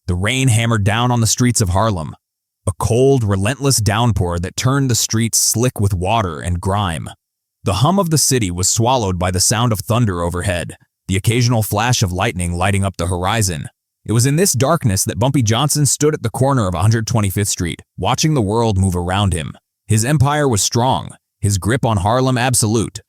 The rain hammered down on the streets of Harlem, a cold, relentless downpour that turned the streets slick with water and grime. The hum of the city was swallowed by the sound of thunder overhead, the occasional flash of lightning lighting up the horizon. It was in this darkness that Bumpy Johnson stood at the corner of 125th Street, watching the world move around him. His empire was strong, his grip on Harlem absolute.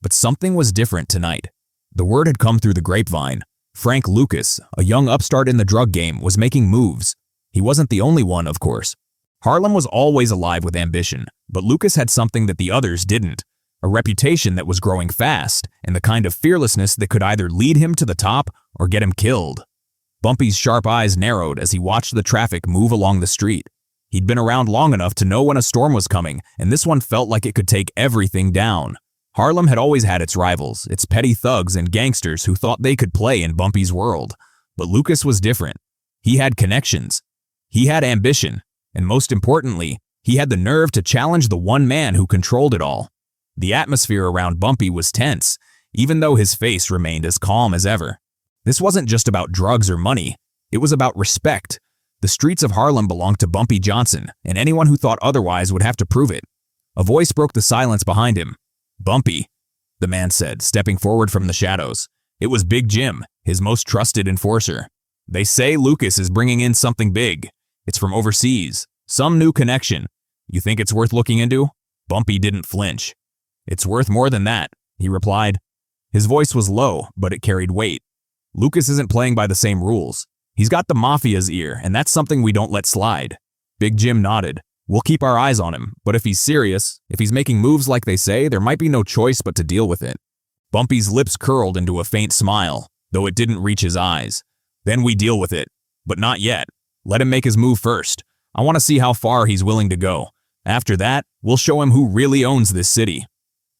But something was different tonight. The word had come through the grapevine. Frank Lucas, a young upstart in the drug game, was making moves. He wasn't the only one, of course. Harlem was always alive with ambition, but Lucas had something that the others didn't. A reputation that was growing fast, and the kind of fearlessness that could either lead him to the top or get him killed. Bumpy's sharp eyes narrowed as he watched the traffic move along the street. He'd been around long enough to know when a storm was coming, and this one felt like it could take everything down. Harlem had always had its rivals, its petty thugs and gangsters who thought they could play in Bumpy's world. But Lucas was different. He had connections. He had ambition. And most importantly, he had the nerve to challenge the one man who controlled it all. The atmosphere around Bumpy was tense, even though his face remained as calm as ever. This wasn't just about drugs or money. It was about respect. The streets of Harlem belonged to Bumpy Johnson, and anyone who thought otherwise would have to prove it. A voice broke the silence behind him. "Bumpy," the man said, stepping forward from the shadows. It was Big Jim, his most trusted enforcer. "They say Lucas is bringing in something big. It's from overseas, some new connection. You think it's worth looking into?" Bumpy didn't flinch. "It's worth more than that," he replied. His voice was low, but it carried weight. "Lucas isn't playing by the same rules. He's got the Mafia's ear, and that's something we don't let slide." Big Jim nodded. "We'll keep our eyes on him, but if he's serious, if he's making moves like they say, there might be no choice but to deal with it." Bumpy's lips curled into a faint smile, though it didn't reach his eyes. "Then we deal with it. But not yet. Let him make his move first. I want to see how far he's willing to go. After that, we'll show him who really owns this city."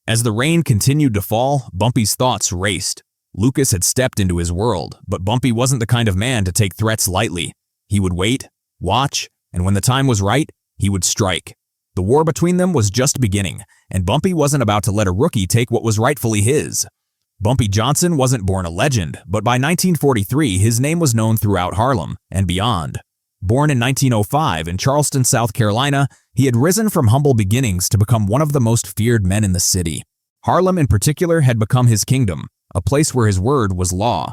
As the rain continued to fall, Bumpy's thoughts raced. Lucas had stepped into his world, but Bumpy wasn't the kind of man to take threats lightly. He would wait, watch, and when the time was right, he would strike. The war between them was just beginning, and Bumpy wasn't about to let a rookie take what was rightfully his. Bumpy Johnson wasn't born a legend, but by 1943 his name was known throughout Harlem and beyond. Born in 1905 in Charleston, South Carolina, he had risen from humble beginnings to become one of the most feared men in the city. Harlem in particular had become his kingdom, a place where his word was law.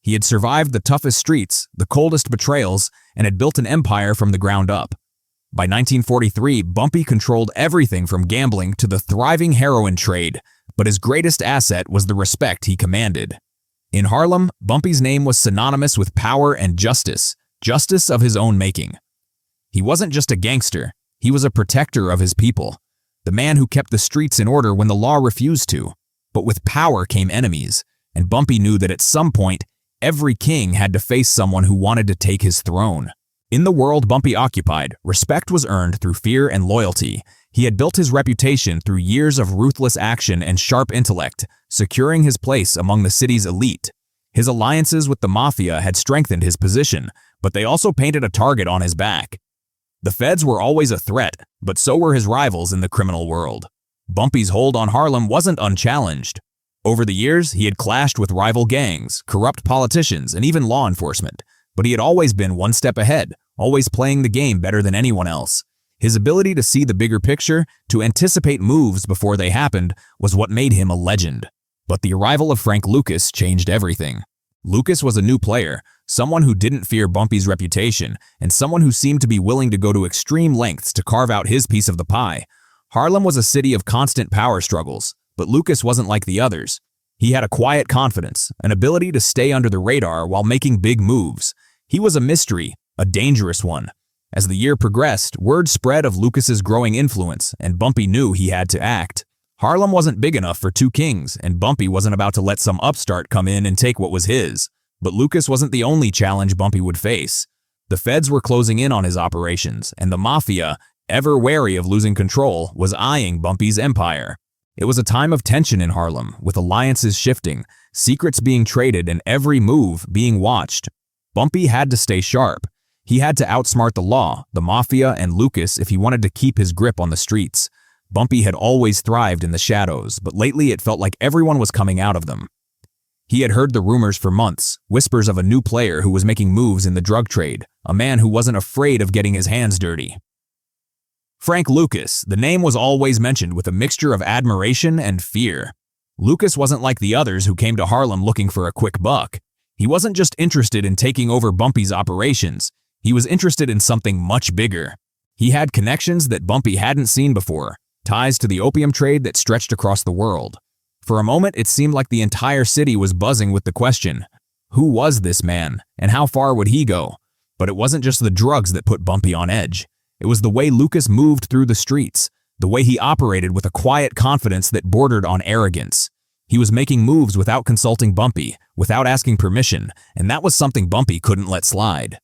He had survived the toughest streets, the coldest betrayals, and had built an empire from the ground up. By 1943, Bumpy controlled everything from gambling to the thriving heroin trade, but his greatest asset was the respect he commanded. In Harlem, Bumpy's name was synonymous with power and justice of his own making. He wasn't just a gangster, he was a protector of his people, the man who kept the streets in order when the law refused to. But with power came enemies, and Bumpy knew that at some point, every king had to face someone who wanted to take his throne. In the world Bumpy occupied, respect was earned through fear and loyalty. He had built his reputation through years of ruthless action and sharp intellect, securing his place among the city's elite. His alliances with the Mafia had strengthened his position, but they also painted a target on his back. The feds were always a threat, but so were his rivals in the criminal world. Bumpy's hold on Harlem wasn't unchallenged. Over the years, he had clashed with rival gangs, corrupt politicians, and even law enforcement, but he had always been one step ahead, always playing the game better than anyone else. His ability to see the bigger picture, to anticipate moves before they happened, was what made him a legend. But the arrival of Frank Lucas changed everything. Lucas was a new player, someone who didn't fear Bumpy's reputation, and someone who seemed to be willing to go to extreme lengths to carve out his piece of the pie. Harlem was a city of constant power struggles, but Lucas wasn't like the others. He had a quiet confidence, an ability to stay under the radar while making big moves. He was a mystery, a dangerous one. As the year progressed, word spread of Lucas's growing influence, and Bumpy knew he had to act. Harlem wasn't big enough for two kings, and Bumpy wasn't about to let some upstart come in and take what was his. But Lucas wasn't the only challenge Bumpy would face. The feds were closing in on his operations, and the Mafia, ever wary of losing control, was eyeing Bumpy's empire. It was a time of tension in Harlem, with alliances shifting, secrets being traded, and every move being watched. Bumpy had to stay sharp. He had to outsmart the law, the Mafia, and Lucas if he wanted to keep his grip on the streets. Bumpy had always thrived in the shadows, but lately it felt like everyone was coming out of them. He had heard the rumors for months, whispers of a new player who was making moves in the drug trade, a man who wasn't afraid of getting his hands dirty. Frank Lucas, the name was always mentioned with a mixture of admiration and fear. Lucas wasn't like the others who came to Harlem looking for a quick buck. He wasn't just interested in taking over Bumpy's operations, he was interested in something much bigger. He had connections that Bumpy hadn't seen before, ties to the opium trade that stretched across the world. For a moment, it seemed like the entire city was buzzing with the question, who was this man, and how far would he go? But it wasn't just the drugs that put Bumpy on edge. It was the way Lucas moved through the streets, the way he operated with a quiet confidence that bordered on arrogance. He was making moves without consulting Bumpy, without asking permission, and that was something Bumpy couldn't let slide.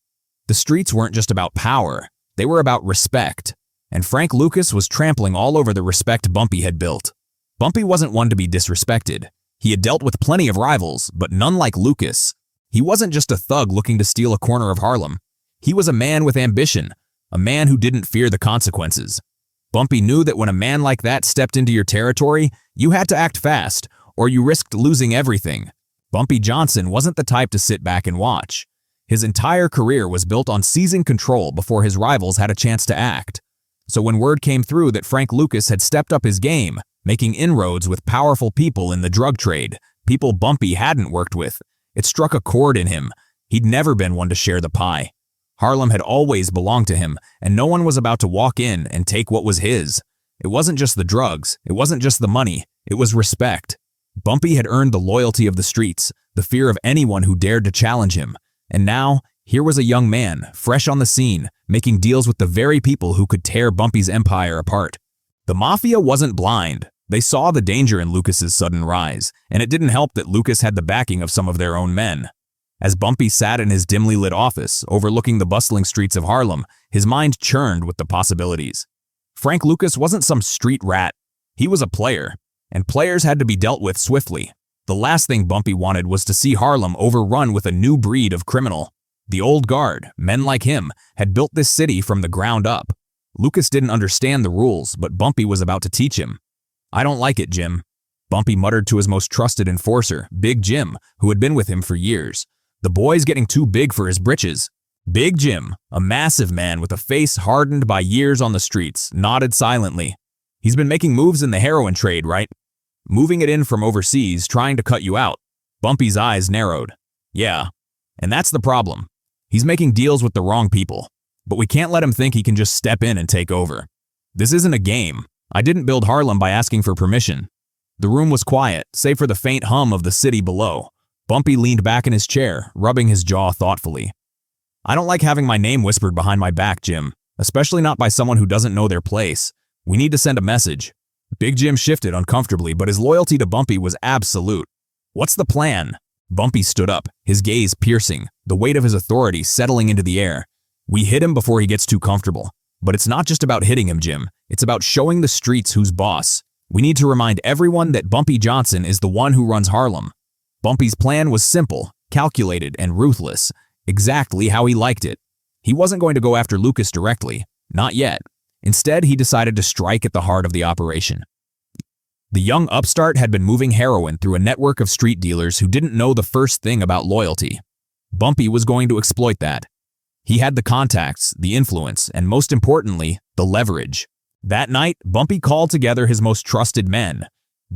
The streets weren't just about power, they were about respect, and Frank Lucas was trampling all over the respect Bumpy had built. Bumpy wasn't one to be disrespected. He had dealt with plenty of rivals, but none like Lucas. He wasn't just a thug looking to steal a corner of Harlem. He was a man with ambition, a man who didn't fear the consequences. Bumpy knew that when a man like that stepped into your territory, you had to act fast, or you risked losing everything. Bumpy Johnson wasn't the type to sit back and watch. His entire career was built on seizing control before his rivals had a chance to act. So when word came through that Frank Lucas had stepped up his game, making inroads with powerful people in the drug trade, people Bumpy hadn't worked with, it struck a chord in him. He'd never been one to share the pie. Harlem had always belonged to him, and no one was about to walk in and take what was his. It wasn't just the drugs, it wasn't just the money, it was respect. Bumpy had earned the loyalty of the streets, the fear of anyone who dared to challenge him. And now, here was a young man, fresh on the scene, making deals with the very people who could tear Bumpy's empire apart. The Mafia wasn't blind. They saw the danger in Lucas's sudden rise, and it didn't help that Lucas had the backing of some of their own men. As Bumpy sat in his dimly lit office, overlooking the bustling streets of Harlem, his mind churned with the possibilities. Frank Lucas wasn't some street rat. He was a player, and players had to be dealt with swiftly. The last thing Bumpy wanted was to see Harlem overrun with a new breed of criminal. The old guard, men like him, had built this city from the ground up. Lucas didn't understand the rules, but Bumpy was about to teach him. "I don't like it, Jim," Bumpy muttered to his most trusted enforcer, Big Jim, who had been with him for years. "The boy's getting too big for his britches." Big Jim, a massive man with a face hardened by years on the streets, nodded silently. "He's been making moves in the heroin trade, right? Moving it in from overseas, trying to cut you out." Bumpy's eyes narrowed. "Yeah, and that's the problem. He's making deals with the wrong people. But we can't let him think he can just step in and take over. This isn't a game. I didn't build Harlem by asking for permission." The room was quiet, save for the faint hum of the city below. Bumpy leaned back in his chair, rubbing his jaw thoughtfully. "I don't like having my name whispered behind my back, Jim, especially not by someone who doesn't know their place. We need to send a message." Big Jim shifted uncomfortably, but his loyalty to Bumpy was absolute. "What's the plan?" Bumpy stood up, his gaze piercing, the weight of his authority settling into the air. "We hit him before he gets too comfortable. But it's not just about hitting him, Jim. It's about showing the streets who's boss. We need to remind everyone that Bumpy Johnson is the one who runs Harlem." Bumpy's plan was simple, calculated, and ruthless, exactly how he liked it. He wasn't going to go after Lucas directly, not yet. Instead, he decided to strike at the heart of the operation. The young upstart had been moving heroin through a network of street dealers who didn't know the first thing about loyalty. Bumpy was going to exploit that. He had the contacts, the influence, and most importantly, the leverage. That night, Bumpy called together his most trusted men,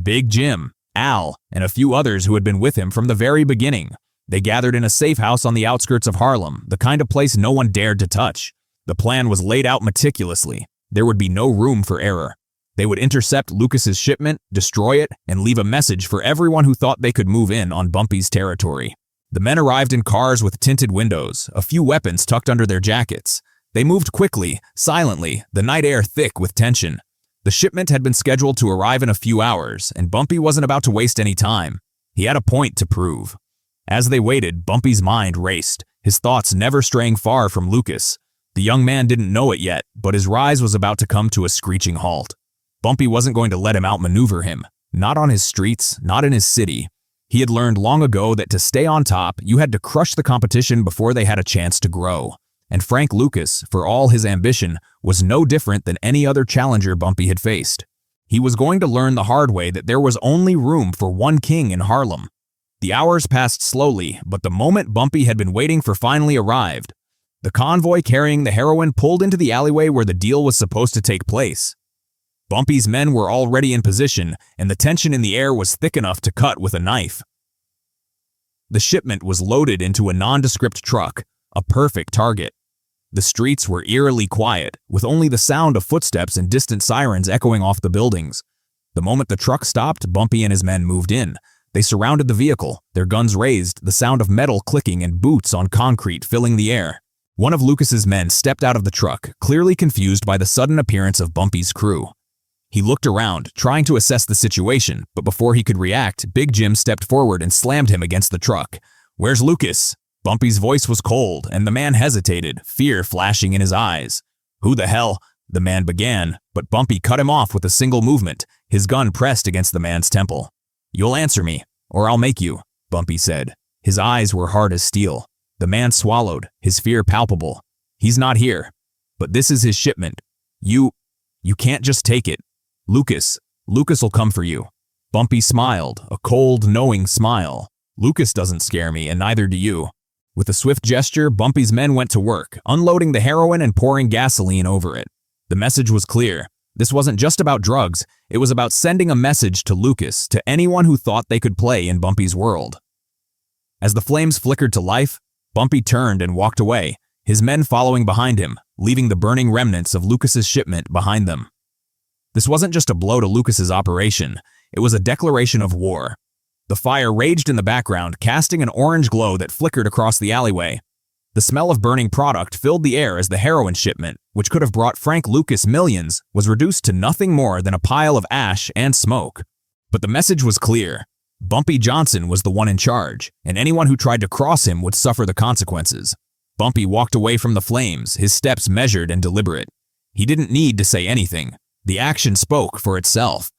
Big Jim, Al, and a few others who had been with him from the very beginning. They gathered in a safe house on the outskirts of Harlem, the kind of place no one dared to touch. The plan was laid out meticulously. There would be no room for error. They would intercept Lucas's shipment, destroy it, and leave a message for everyone who thought they could move in on Bumpy's territory. The men arrived in cars with tinted windows, a few weapons tucked under their jackets. They moved quickly, silently, the night air thick with tension. The shipment had been scheduled to arrive in a few hours, and Bumpy wasn't about to waste any time. He had a point to prove. As they waited, Bumpy's mind raced, his thoughts never straying far from Lucas. The young man didn't know it yet, but his rise was about to come to a screeching halt. Bumpy wasn't going to let him outmaneuver him, not on his streets, not in his city. He had learned long ago that to stay on top, you had to crush the competition before they had a chance to grow. And Frank Lucas, for all his ambition, was no different than any other challenger Bumpy had faced. He was going to learn the hard way that there was only room for one king in Harlem. The hours passed slowly, but the moment Bumpy had been waiting for finally arrived. The convoy carrying the heroin pulled into the alleyway where the deal was supposed to take place. Bumpy's men were already in position, and the tension in the air was thick enough to cut with a knife. The shipment was loaded into a nondescript truck, a perfect target. The streets were eerily quiet, with only the sound of footsteps and distant sirens echoing off the buildings. The moment the truck stopped, Bumpy and his men moved in. They surrounded the vehicle, their guns raised, the sound of metal clicking and boots on concrete filling the air. One of Lucas's men stepped out of the truck, clearly confused by the sudden appearance of Bumpy's crew. He looked around, trying to assess the situation, but before he could react, Big Jim stepped forward and slammed him against the truck. "Where's Lucas?" Bumpy's voice was cold, and the man hesitated, fear flashing in his eyes. "Who the hell?" the man began, but Bumpy cut him off with a single movement, his gun pressed against the man's temple. "You'll answer me, or I'll make you," Bumpy said. His eyes were hard as steel. The man swallowed, his fear palpable. "He's not here. But this is his shipment. You can't just take it. Lucas'll come for you." Bumpy smiled, a cold, knowing smile. "Lucas doesn't scare me, and neither do you." With a swift gesture, Bumpy's men went to work, unloading the heroin and pouring gasoline over it. The message was clear. This wasn't just about drugs, it was about sending a message to Lucas, to anyone who thought they could play in Bumpy's world. As the flames flickered to life, Bumpy turned and walked away, his men following behind him, leaving the burning remnants of Lucas's shipment behind them. This wasn't just a blow to Lucas's operation, it was a declaration of war. The fire raged in the background, casting an orange glow that flickered across the alleyway. The smell of burning product filled the air as the heroin shipment, which could have brought Frank Lucas millions, was reduced to nothing more than a pile of ash and smoke. But the message was clear. Bumpy Johnson was the one in charge, and anyone who tried to cross him would suffer the consequences. Bumpy walked away from the flames, his steps measured and deliberate. He didn't need to say anything. The action spoke for itself.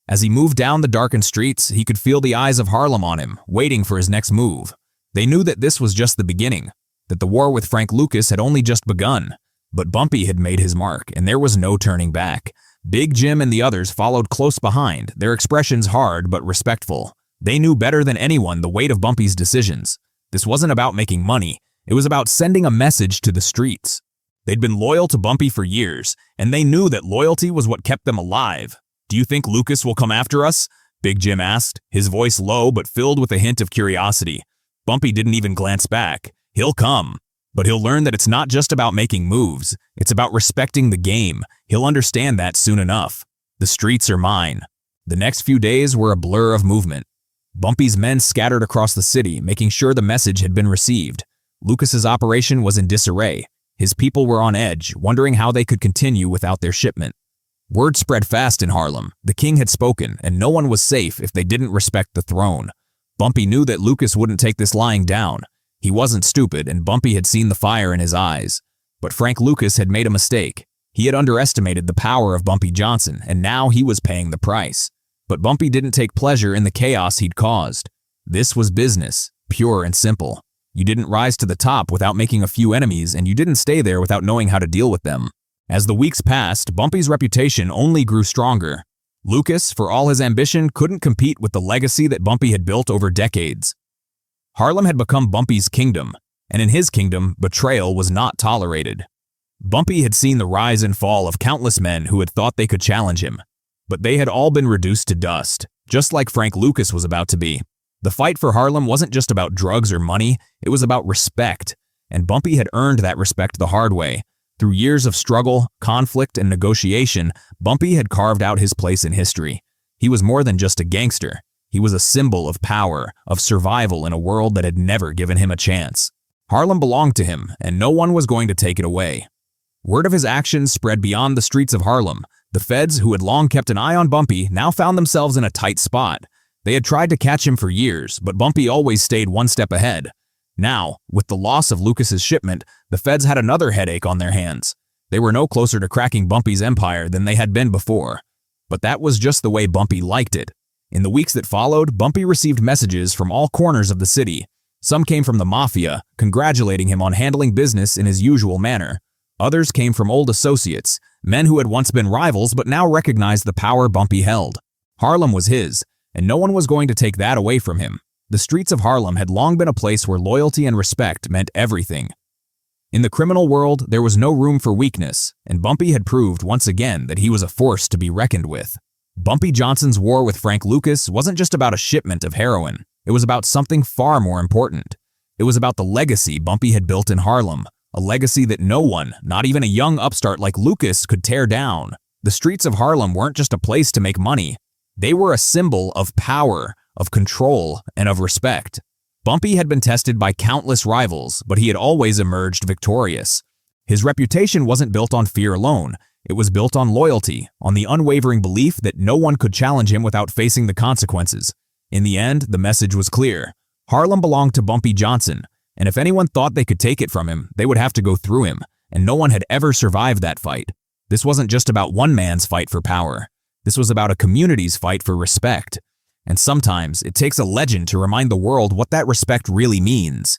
As he moved down the darkened streets, he could feel the eyes of Harlem on him, waiting for his next move. They knew that this was just the beginning, that the war with Frank Lucas had only just begun. But Bumpy had made his mark, and there was no turning back. Big Jim and the others followed close behind, their expressions hard but respectful. They knew better than anyone the weight of Bumpy's decisions. This wasn't about making money, it was about sending a message to the streets. They'd been loyal to Bumpy for years, and they knew that loyalty was what kept them alive. "Do you think Lucas will come after us?" Big Jim asked, his voice low but filled with a hint of curiosity. Bumpy didn't even glance back. "He'll come, but he'll learn that it's not just about making moves, it's about respecting the game. He'll understand that soon enough. The streets are mine." The next few days were a blur of movement. Bumpy's men scattered across the city, making sure the message had been received. Lucas's operation was in disarray. His people were on edge, wondering how they could continue without their shipment. Word spread fast in Harlem. The king had spoken, and no one was safe if they didn't respect the throne. Bumpy knew that Lucas wouldn't take this lying down. He wasn't stupid, and Bumpy had seen the fire in his eyes. But Frank Lucas had made a mistake. He had underestimated the power of Bumpy Johnson, and now he was paying the price. But Bumpy didn't take pleasure in the chaos he'd caused. This was business, pure and simple. You didn't rise to the top without making a few enemies, and you didn't stay there without knowing how to deal with them. As the weeks passed, Bumpy's reputation only grew stronger. Lucas, for all his ambition, couldn't compete with the legacy that Bumpy had built over decades. Harlem had become Bumpy's kingdom, and in his kingdom, betrayal was not tolerated. Bumpy had seen the rise and fall of countless men who had thought they could challenge him, but they had all been reduced to dust, just like Frank Lucas was about to be. The fight for Harlem wasn't just about drugs or money, it was about respect, and Bumpy had earned that respect the hard way. Through years of struggle, conflict, and negotiation, Bumpy had carved out his place in history. He was more than just a gangster. He was a symbol of power, of survival in a world that had never given him a chance. Harlem belonged to him, and no one was going to take it away. Word of his actions spread beyond the streets of Harlem. The feds, who had long kept an eye on Bumpy, now found themselves in a tight spot. They had tried to catch him for years, but Bumpy always stayed one step ahead. Now, with the loss of Lucas's shipment, the feds had another headache on their hands. They were no closer to cracking Bumpy's empire than they had been before. But that was just the way Bumpy liked it. In the weeks that followed, Bumpy received messages from all corners of the city. Some came from the Mafia, congratulating him on handling business in his usual manner. Others came from old associates, men who had once been rivals but now recognized the power Bumpy held. Harlem was his, and no one was going to take that away from him. The streets of Harlem had long been a place where loyalty and respect meant everything. In the criminal world, there was no room for weakness, and Bumpy had proved once again that he was a force to be reckoned with. Bumpy Johnson's war with Frank Lucas wasn't just about a shipment of heroin. It was about something far more important. It was about the legacy Bumpy had built in Harlem, a legacy that no one, not even a young upstart like Lucas, could tear down. The streets of Harlem weren't just a place to make money. They were a symbol of power, of control, and of respect. Bumpy had been tested by countless rivals, but he had always emerged victorious. His reputation wasn't built on fear alone. It was built on loyalty, on the unwavering belief that no one could challenge him without facing the consequences. In the end, the message was clear. Harlem belonged to Bumpy Johnson, and if anyone thought they could take it from him, they would have to go through him, and no one had ever survived that fight. This wasn't just about one man's fight for power. This was about a community's fight for respect. And sometimes, it takes a legend to remind the world what that respect really means.